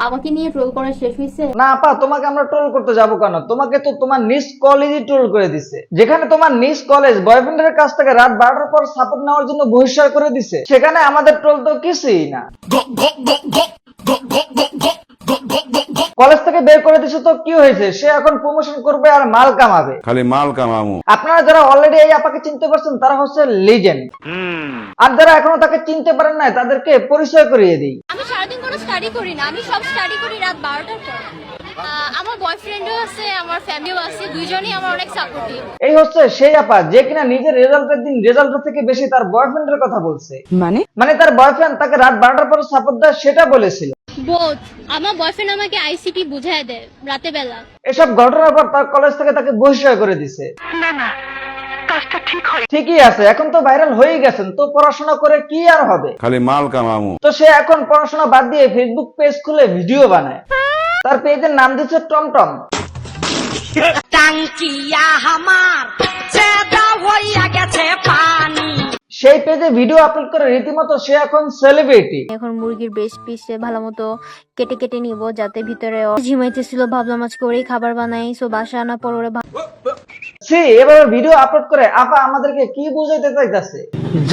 আমাকে নিয়ে ট্রোল করা শেষ হয়েছে? না আপা, তোমাকে আমরা ট্রোল করতে যাবো কেন? তোমাকে তো তোমার নিজ কলেজই ট্রোল করে দিছে। যেখানে তোমার নিজ কলেজ বয়ফ্রেন্ডের কাছ থেকে রাত 12টার পর সাপোর্ট নেওয়ার জন্য বহিষ্কার করে দিছে, সেখানে আমাদের ট্রোল তো কিছুই না। কলেজ থেকে বের করে দিছে তো কি হয়েছে? সে এখন প্রমোশন করবে আর মাল কামাবে। খালি মাল কামামু। আপনারা যারা অলরেডি এই আপাকে চিনতে পারছেন তারা হচ্ছে লিজেন্ড, আর যারা এখনো তাকে চিনতে পারেন নাই তাদেরকে পরিচয় করিয়ে দিই। আমি সারাদিন কোনো স্টাডি করি না, আমি সব স্টাডি করি রাত 12টার পর। আমার বয়ফ্রেন্ডও আছে, আমার ফ্যামিলিও আছে, দুইজনই আমার অনেক সাপোর্টিভ। এই হচ্ছে সেই আপা যে কিনা নিজের রেজাল্টের দিন রেজাল্টের থেকে বেশি তার বয়ফ্রেন্ডের কথা বলছে। মানে তার বয়ফ্রেন্ড তাকে রাত 12টার পর সাপোর্ট দেয় সেটা বলেছিল। বোথ। আমার বয়ফ্রেন্ড আমাকে আইসিটি বুঝায় দেয় রাতে বেলা। এসব ঘটনার পর তার কলেজ থেকে তাকে বহিষ্কার করে দিছে। ঠিকই আছে, এখন তো ভাইরাল হয়ে গেছেন, তো পড়াশোনা করে কি আর হবে? খালি মাল কামামু। তো সে এখন পড়াশোনা বাদ দিয়ে ফেসবুক পেজ খুলে ভিডিও বানায়। তার পেজের নাম দিচ্ছে টমটম। সেই পেজে ভিডিও আপলোড করে রীতিমতো সে এখন সেলিব্রিটি। এখন মুরগির বেশ পিসে ভালো মতো কেটে কেটে নিব, যাতে ভিতরে ঝিমাইতেছিল, ভাবলাম আজকে ওরেই খাবার বানাই। সো বাসা আনার পর ওরে সে এভাবে ভিডিও আপলোড করে আপা আমাদেরকে কি বুঝাইতে চাইতেছে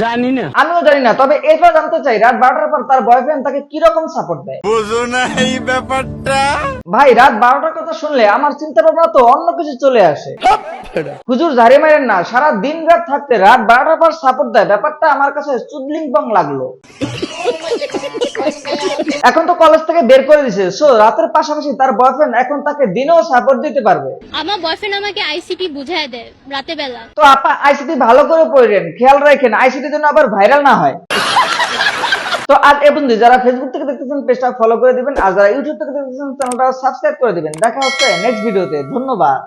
জানি না, আমিও জানি না। তবে এটা জানতে চাই রাত 12টার পর তার বয়ফ্রেন্ড তাকে কি রকম সাপোর্ট দেয়। বুঝো না এই ব্যাপারটা? ভাই রাত 12টার কথা শুনলে আমার চিন্তা ভাবনা তো অন্য কিছু চলে আসে। হুজুর ঝাড়ি মারেন না, সারা দিন রাত থাকতে রাত 12টার পর সাপোর্ট দেয়, ব্যাপারটা আমার কাছে চুদলিংপং লাগলো। এখন তো কলেজ থেকে বের করে দিছে, সো রাতের পাশাপাশি তার বয়ফ্রেন্ড এখন তাকে দিনেও সাপোর্ট দিতে পারবে। আমার বয়ফ্রেন্ড আমাকে আইসিটি বুঝায় দেয় রাতে বেলা। তো আপা আইসিটি ভালো করে পড়েন, খেয়াল রাখেন আইসিটি যেন আবার ভাইরাল না হয়। তো আজ এ পর্যন্ত। যারা ফেসবুক থেকে দেখতেছেন পেজটা ফলো করে দিবেন, আর যারা ইউটিউব থেকে দেখতেছেন চ্যানেলটা সাবস্ক্রাইব করে দিবেন। দেখা হচ্ছে নেক্সট ভিডিওতে। ধন্যবাদ।